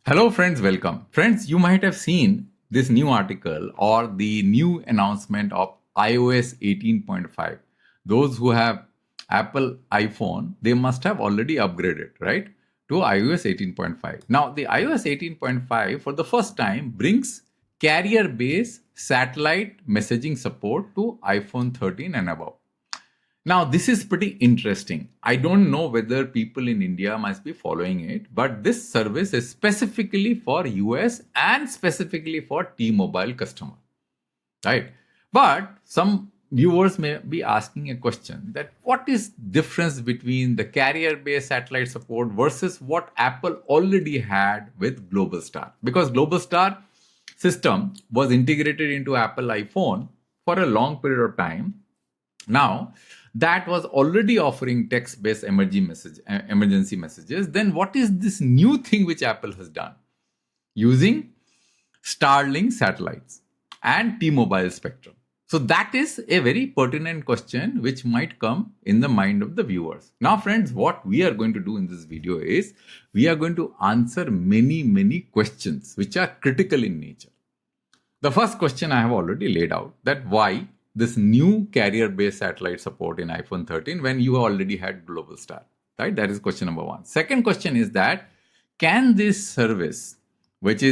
Hello, friends, welcome. Friends, you might have seen this new article or the new announcement of iOS 18.5. Those who have Apple iPhone, they must have already upgraded, right, to iOS 18.5. Now, the iOS 18.5 for the first time brings carrier based satellite messaging support to iPhone 13 and above. Now, this is pretty interesting. I don't know whether people in India must be following it, but this service is specifically for US and specifically for T-Mobile customer, right? But some viewers may be asking a question that what is difference between the carrier-based satellite support versus what Apple already had with Globalstar? Because Globalstar system was integrated into Apple iPhone for a long period of time. Now, that was already offering text-based emergency messages. Then what is this new thing which Apple has done? Using Starlink satellites and T-Mobile spectrum. So that is a very pertinent question which might come in the mind of the viewers. Now, friends, what we are going to do in this video is we are going to answer many questions which are critical in nature. The first question I have already laid out, that why this new carrier-based satellite support in iPhone 13 when you already had Globalstar, right? That is question number one. Second question is that can this service, which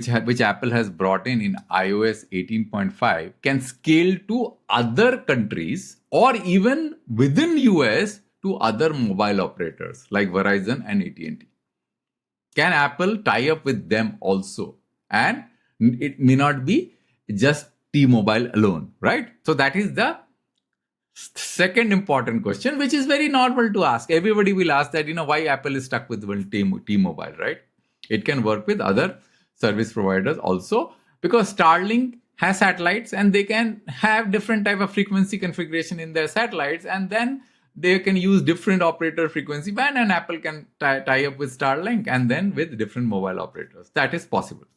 Apple has brought in iOS 18.5, can scale to other countries or even within US to other mobile operators like Verizon and AT&T? Can Apple tie up with them also? And it may not be just T-Mobile alone, right? So that is the second important question, which is very normal to ask. Everybody will ask that, why Apple is stuck with one T-Mobile, right? It can work with other service providers also because Starlink has satellites and they can have different type of frequency configuration in their satellites, and then they can use different operator frequency band, and Apple can tie up with Starlink and then with different mobile operators. That is possible.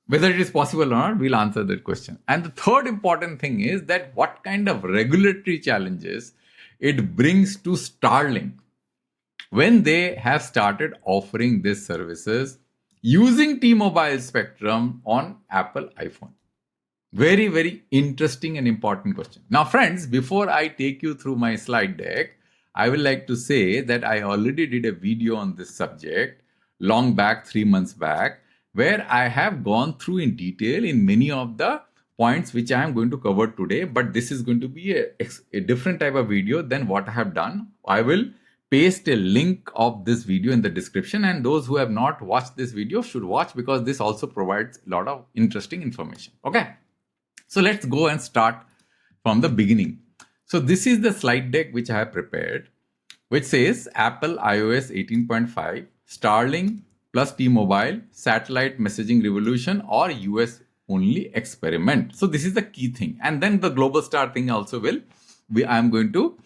Whether it is possible or not, we'll answer that question. And the third important thing is that what kind of regulatory challenges it brings to Starlink when they have started offering these services using T-Mobile spectrum on Apple iPhone. Very interesting and important question. Now, friends, before I take you through my slide deck, I would like to say that I already did a video on this subject long back, 3 months back, where I have gone through in detail in many of the points which I am going to cover today. But this is going to be a different type of video than what I have done. I will paste a link of this video in the description, and those who have not watched this video should watch because this also provides a lot of interesting information. Okay. So let's go and start from the beginning. So this is the slide deck which I have prepared, which says Apple iOS 18.5, Starlink plus T-Mobile, satellite messaging revolution or US only experiment. So this is the key thing. And then the Globalstar thing also I'm going to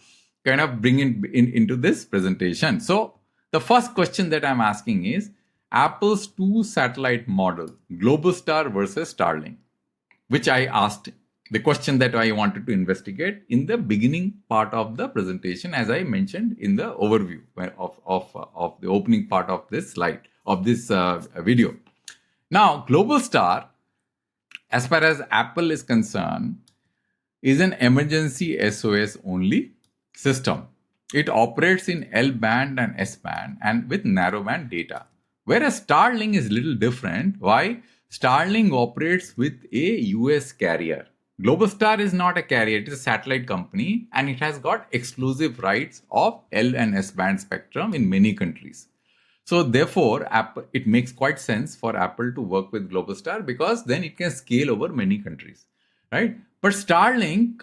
kind of bring into this presentation. So the first question that I'm asking is Apple's two satellite model, Globalstar versus Starlink, which I asked, the question that I wanted to investigate in the beginning part of the presentation, as I mentioned in the overview of the opening part of this slide, of this video. Now, Globalstar, as far as Apple is concerned, is an emergency SOS only system. It operates in L-band and S-band and with narrowband data. Whereas Starlink is a little different. Why? Starlink operates with a US carrier. Globalstar is not a carrier, it is a satellite company, and it has got exclusive rights of L and S band spectrum in many countries. So therefore, it makes quite sense for Apple to work with Globalstar because then it can scale over many countries, right? But Starlink,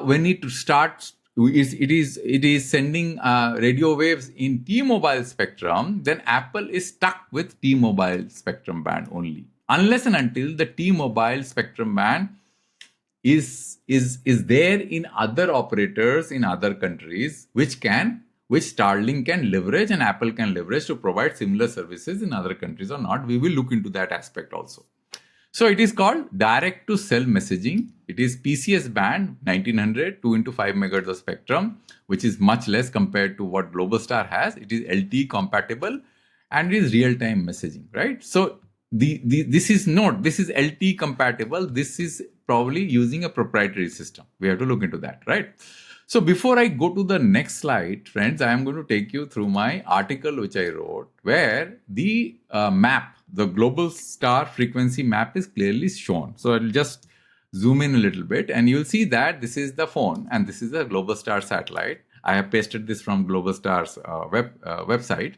when it starts, it is sending radio waves in T-Mobile spectrum, then Apple is stuck with T-Mobile spectrum band only, unless and until the T-Mobile spectrum band is there in other operators in other countries, which Starlink can leverage and Apple can leverage to provide similar services in other countries or not. We will look into that aspect also. So it is called direct to cell messaging. It is PCS band 1900, 2 into 5 megahertz of spectrum, which is much less compared to what Globalstar has. It is LTE compatible and it is real-time messaging, right? So this is LTE compatible. This is probably using a proprietary system. We have to look into that, right? So before I go to the next slide, friends, I am going to take you through my article which I wrote, where the map, the Globalstar frequency map, is clearly shown. So I'll just zoom in a little bit, and you'll see that this is the phone and this is the Globalstar satellite. I have pasted this from Globalstar's website.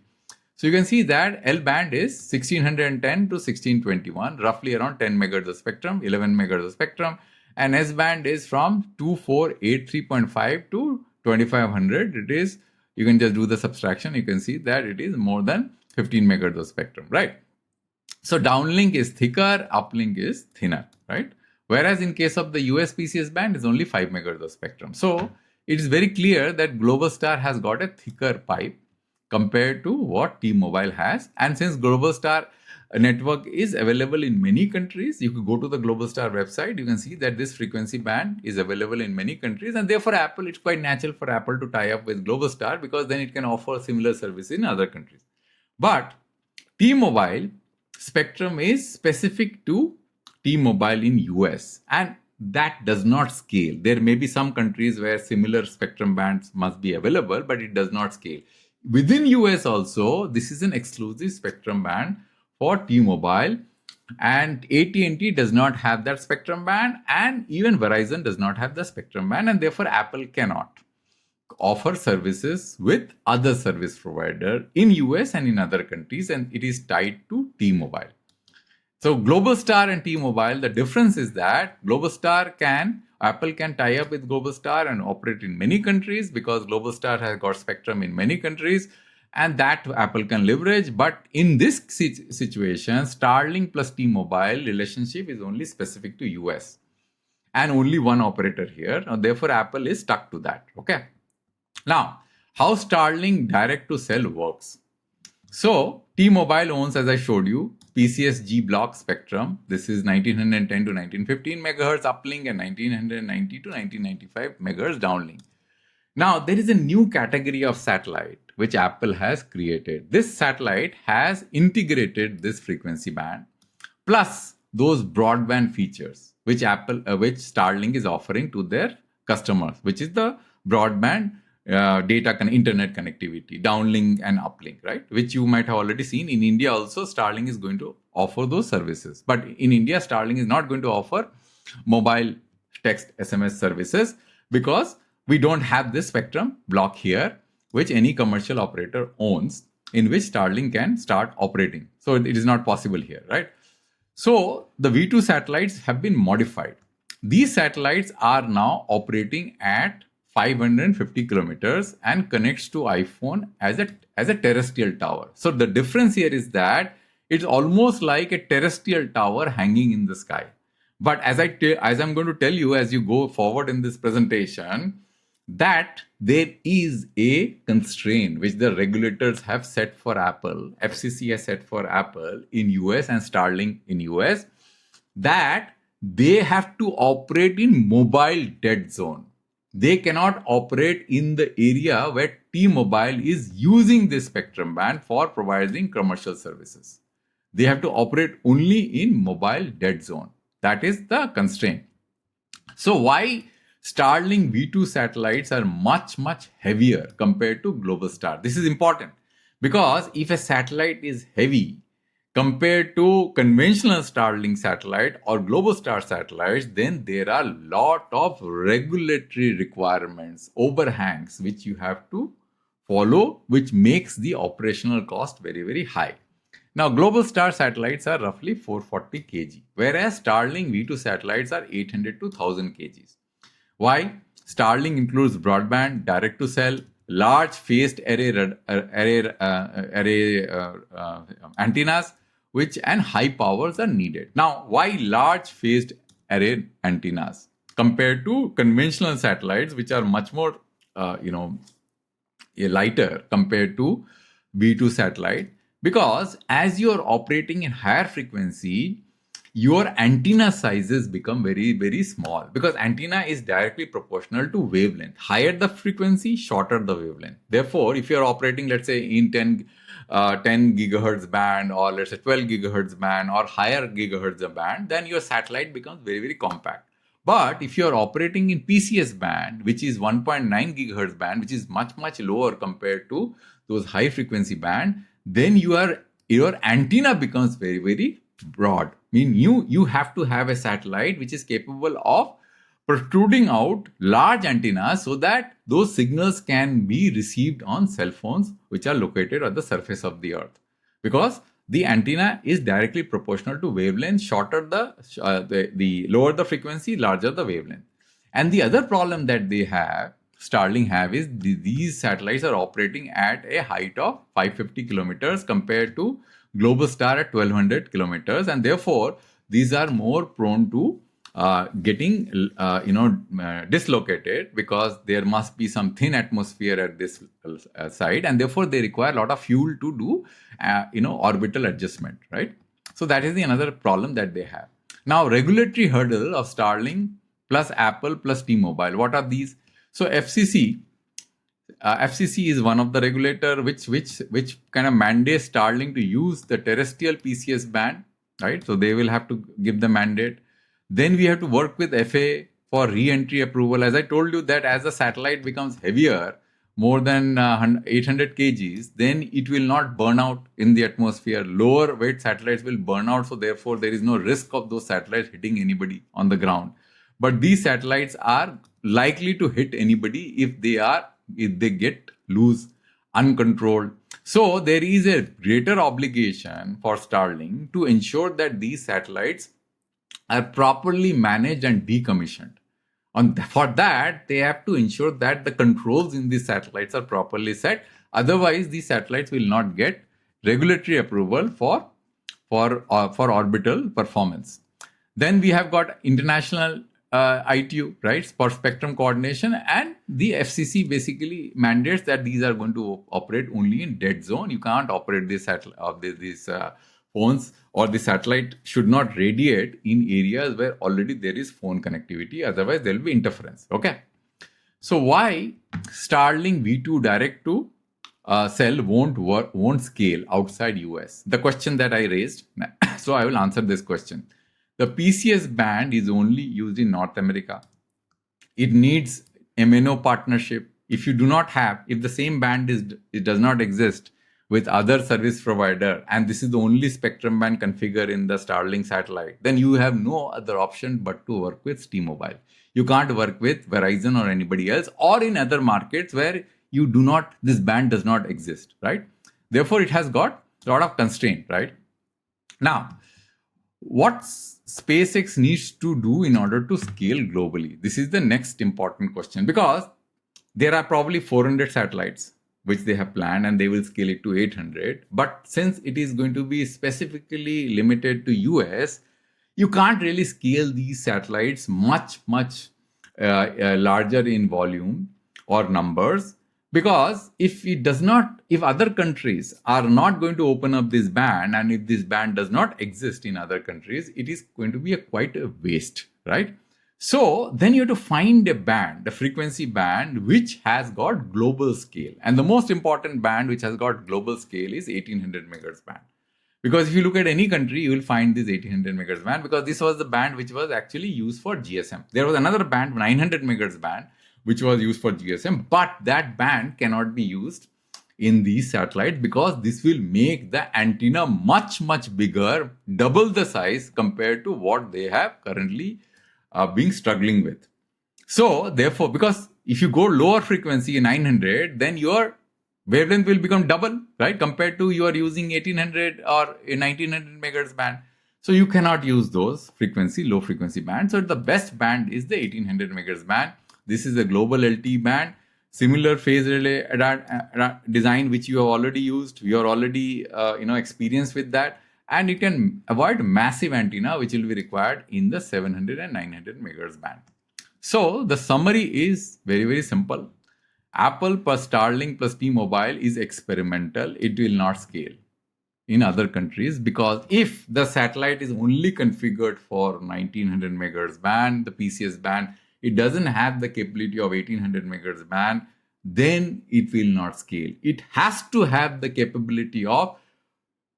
So you can see that L band is 1610 to 1621, roughly around 10 megahertz of spectrum, 11 megahertz of spectrum. And S band is from 2483.5 to 2500. It is, you can just do the subtraction. You can see that it is more than 15 megahertz of spectrum, right? So downlink is thicker, uplink is thinner, right? Whereas in case of the USPCS band is only 5 megahertz of spectrum. So it is very clear that Globalstar has got a thicker pipe compared to what T-Mobile has. And since Globalstar network is available in many countries, you could go to the Globalstar website, you can see that this frequency band is available in many countries, and therefore Apple, it's quite natural for Apple to tie up with Globalstar because then it can offer similar service in other countries. But T-Mobile spectrum is specific to T-Mobile in US, and that does not scale. There may be some countries where similar spectrum bands must be available, but it does not scale. Within US also, this is an exclusive spectrum band for T-Mobile, and AT&T does not have that spectrum band, and even Verizon does not have the spectrum band, and therefore Apple cannot offer services with other service provider in US and in other countries, and it is tied to T-Mobile. So Globalstar and T-Mobile, the difference is that Apple can tie up with Globalstar and operate in many countries because Globalstar has got spectrum in many countries, and that Apple can leverage. But in this situation, Starlink plus T-Mobile relationship is only specific to US and only one operator here. Therefore, Apple is stuck to that. Okay. Now, how Starlink Direct to Cell works. So T-Mobile owns, as I showed you, PCSG block spectrum. This is 1910 to 1915 megahertz uplink and 1990 to 1995 megahertz downlink. Now, there is a new category of satellite which Apple has created. This satellite has integrated this frequency band plus those broadband features which Starlink is offering to their customers, which is the broadband internet connectivity, downlink and uplink, right? Which you might have already seen. In India also, Starlink is going to offer those services. But in India, Starlink is not going to offer mobile text SMS services because we don't have this spectrum block here, which any commercial operator owns, in which Starlink can start operating. So it is not possible here, right? So the V2 satellites have been modified. These satellites are now operating at 550 kilometers and connects to iPhone as a terrestrial tower. So the difference here is that it's almost like a terrestrial tower hanging in the sky. But as I'm going to tell you as you go forward in this presentation, that there is a constraint which the regulators have set for Apple, FCC has set for Apple in US and Starlink in US, that they have to operate in mobile dead zone. They cannot operate in the area where T-Mobile is using this spectrum band for providing commercial services. They have to operate only in mobile dead zone. That is the constraint. So why Starlink V2 satellites are much, much heavier compared to Globalstar? This is important because if a satellite is heavy compared to conventional Starlink satellite or Globalstar satellites, then there are a lot of regulatory requirements, overhangs, which you have to follow, which makes the operational cost very, very high. Now, Globalstar satellites are roughly 440 kg, whereas Starlink V2 satellites are 800 to 1000 kgs. Why? Starlink includes broadband, direct to cell, large phased array antennas, and high powers are needed. Now, why large phased array antennas compared to conventional satellites, which are much more, lighter compared to V2 satellite? Because as you are operating in higher frequency, your antenna sizes become very, very small, because antenna is directly proportional to wavelength. Higher the frequency, shorter the wavelength. Therefore, if you're operating, let's say, in 10 gigahertz band, or let's say 12 gigahertz band, or higher gigahertz band, then your satellite becomes very, very compact. But if you're operating in PCS band, which is 1.9 gigahertz band, which is much, much lower compared to those high frequency band, then your antenna becomes very, very broad. You have to have a satellite which is capable of protruding out large antennas so that those signals can be received on cell phones which are located at the surface of the earth, because the antenna is directly proportional to wavelength. Shorter the lower the frequency, larger the wavelength. And the other problem that Starlink have, is these satellites are operating at a height of 550 kilometers compared to Globalstar at 1200 kilometers, and therefore these are more prone to getting dislocated, because there must be some thin atmosphere at this side, and therefore they require a lot of fuel to do orbital adjustment, right? So that is the another problem that they have. Now, regulatory hurdle of Starlink plus Apple plus T-Mobile. What are these? So FCC is one of the regulator which kind of mandates Starlink to use the terrestrial PCS band, right? So they will have to give the mandate. Then we have to work with FAA for re-entry approval. As I told you, that as the satellite becomes heavier, more than 800 kgs, then it will not burn out in the atmosphere. Lower weight satellites will burn out, so therefore there is no risk of those satellites hitting anybody on the ground. But these satellites are likely to hit anybody if they get loose, uncontrolled. So there is a greater obligation for Starlink to ensure that these satellites are properly managed and decommissioned. For that, they have to ensure that the controls in these satellites are properly set. Otherwise, these satellites will not get regulatory approval for orbital performance. Then we have got international ITU, right, for spectrum coordination, and the FCC basically mandates that these are going to operate only in dead zone. You can't operate these phones, or the satellite should not radiate in areas where already there is phone connectivity. Otherwise, there will be interference. Okay. So why Starlink V2 direct to cell won't scale outside US? The question that I raised. So I will answer this question. The PCS band is only used in North America. It needs MNO partnership. If the same band it does not exist with other service provider, and this is the only spectrum band configured in the Starlink satellite, then you have no other option but to work with T-Mobile. You can't work with Verizon or anybody else, or in other markets where this band does not exist, right? Therefore, it has got a lot of constraint, right? Now, what SpaceX needs to do in order to scale globally? This is the next important question, because there are probably 400 satellites which they have planned, and they will scale it to 800. But since it is going to be specifically limited to US, you can't really scale these satellites much larger in volume or numbers, because if other countries are not going to open up this band, and if this band does not exist in other countries, it is going to be quite a waste, right? So then you have to find a band, the frequency band, which has got global scale. And the most important band which has got global scale is 1800 megahertz band. Because if you look at any country, you will find this 1800 megahertz band, because this was the band which was actually used for GSM. There was another band, 900 megahertz band, which was used for GSM, but that band cannot be used in these satellites, because this will make the antenna much bigger, double the size compared to what they have currently being struggling with. So therefore, because if you go lower frequency 900, then your wavelength will become double, right, compared to you are using 1800 or 1900 megahertz band. So you cannot use those low frequency bands. So the best band is the 1800 megahertz band. This is a global LTE band, similar phase relay design which you have already used. You are already experienced with that, and you can avoid massive antenna which will be required in the 700 and 900 megahertz band. So the summary is very simple. Apple plus Starlink plus T-Mobile is experimental. It will not scale. in other countries, because if the satellite is only configured for 1900 megahertz band, the PCS band, it doesn't have the capability of 1800 megahertz band, then it will not scale. It has to have the capability of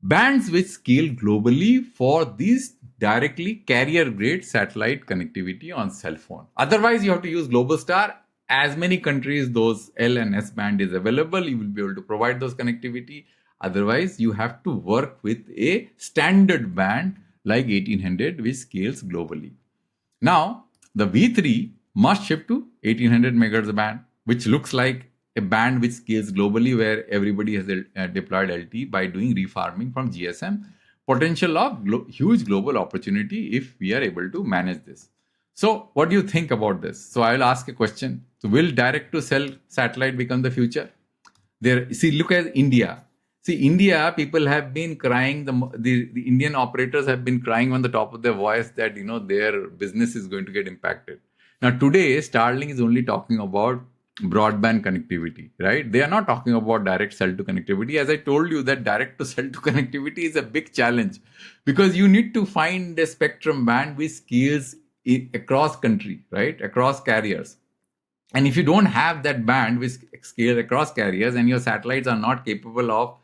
bands which scale globally for these directly carrier grade satellite connectivity on cell phone. Otherwise, you have to use Globalstar. As many countries those L and S band is available, you will be able to provide those connectivity. Otherwise, you have to work with a standard band like 1800 which scales globally. Now, the V3 must shift to 1800 megahertz band, which looks like a band which scales globally, where everybody has deployed LTE by doing refarming from GSM. Potential of huge global opportunity if we are able to manage this. So, what do you think about this? So, I will ask a question. So, will direct to cell satellite become the future? There, see, look at India. See, India, people have been crying, the Indian operators have been crying on the top of their voice that, their business is going to get impacted. Now, today, Starlink is only talking about broadband connectivity, right? They are not talking about direct cell to connectivity. As I told you, that direct to cell to connectivity is a big challenge, because you need to find a spectrum band which scales across country, right? Across carriers. And if you don't have that band which scales across carriers, and your satellites are not capable of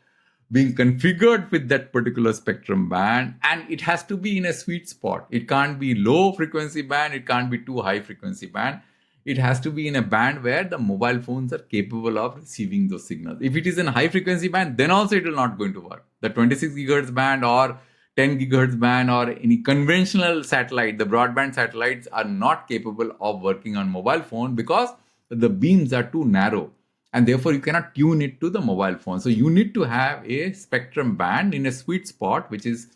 being configured with that particular spectrum band, and it has to be in a sweet spot. It can't be low frequency band, it can't be too high frequency band. It has to be in a band where the mobile phones are capable of receiving those signals. If it is in high frequency band, then also it will not going to work. The 26 gigahertz band or 10 gigahertz band or any conventional satellite, the broadband satellites are not capable of working on mobile phone, because the beams are too narrow, and therefore you cannot tune it to the mobile phone. So you need to have a spectrum band in a sweet spot, which is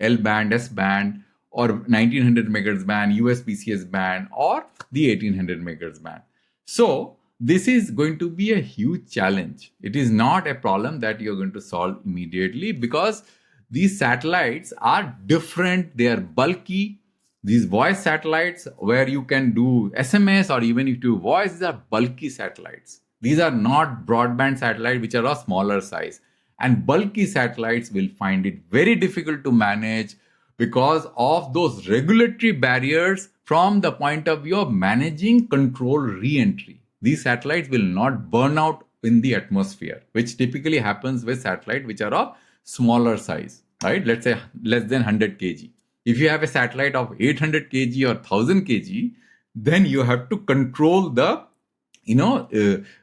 L band, S band, or 1900 megahertz band, US PCS band, or the 1800 megahertz band. So this is going to be a huge challenge. It is not a problem that you're going to solve immediately, because these satellites are different. They are bulky. These voice satellites, where you can do SMS or even if you do voice, these are bulky satellites. These are not broadband satellites, which are of smaller size. And bulky satellites will find it very difficult to manage because of those regulatory barriers from the point of view of managing control re-entry. These satellites will not burn out in the atmosphere, which typically happens with satellites which are of smaller size, right? Let's say less than 100 kg. If you have a satellite of 800 kg or 1000 kg, then you have to control the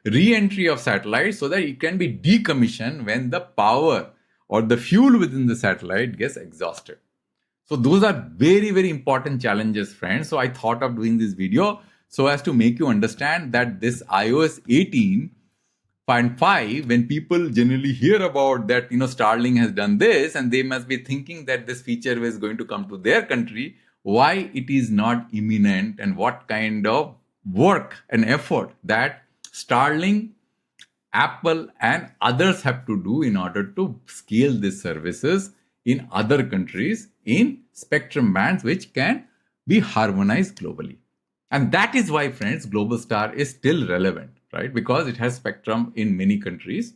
re-entry of satellites so that it can be decommissioned when the power or the fuel within the satellite gets exhausted. So those are very, very important challenges, friends. So I thought of doing this video so as to make you understand that this iOS 18.5, when people generally hear about that, Starlink has done this, and they must be thinking that this feature is going to come to their country, why it is not imminent, and what kind of work and effort that Starlink, Apple, and others have to do in order to scale these services in other countries in spectrum bands which can be harmonized globally. And that is why, friends, Globalstar is still relevant, right? Because it has spectrum in many countries.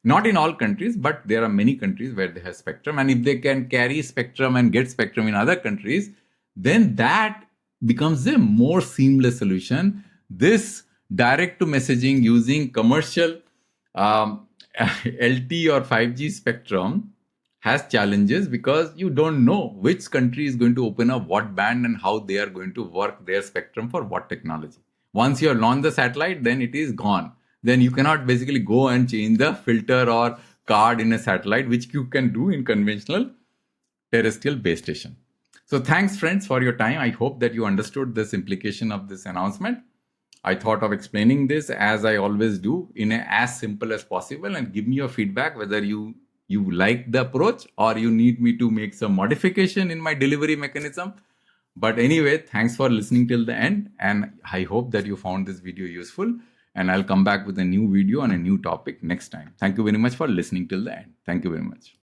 Not in all countries, but there are many countries where they have spectrum. And if they can carry spectrum and get spectrum in other countries, then that becomes a more seamless solution. This direct to messaging using commercial LTE or 5G spectrum has challenges, because you don't know which country is going to open up what band and how they are going to work their spectrum for what technology. Once you have launched the satellite, then it is gone. Then you cannot basically go and change the filter or card in a satellite, which you can do in conventional terrestrial base station. So thanks, friends, for your time. I hope that you understood this implication of this announcement. I thought of explaining this, as I always do, in as simple as possible, and give me your feedback whether you like the approach or you need me to make some modification in my delivery mechanism. But anyway, thanks for listening till the end, and I hope that you found this video useful, and I'll come back with a new video on a new topic next time. Thank you very much for listening till the end. Thank you very much.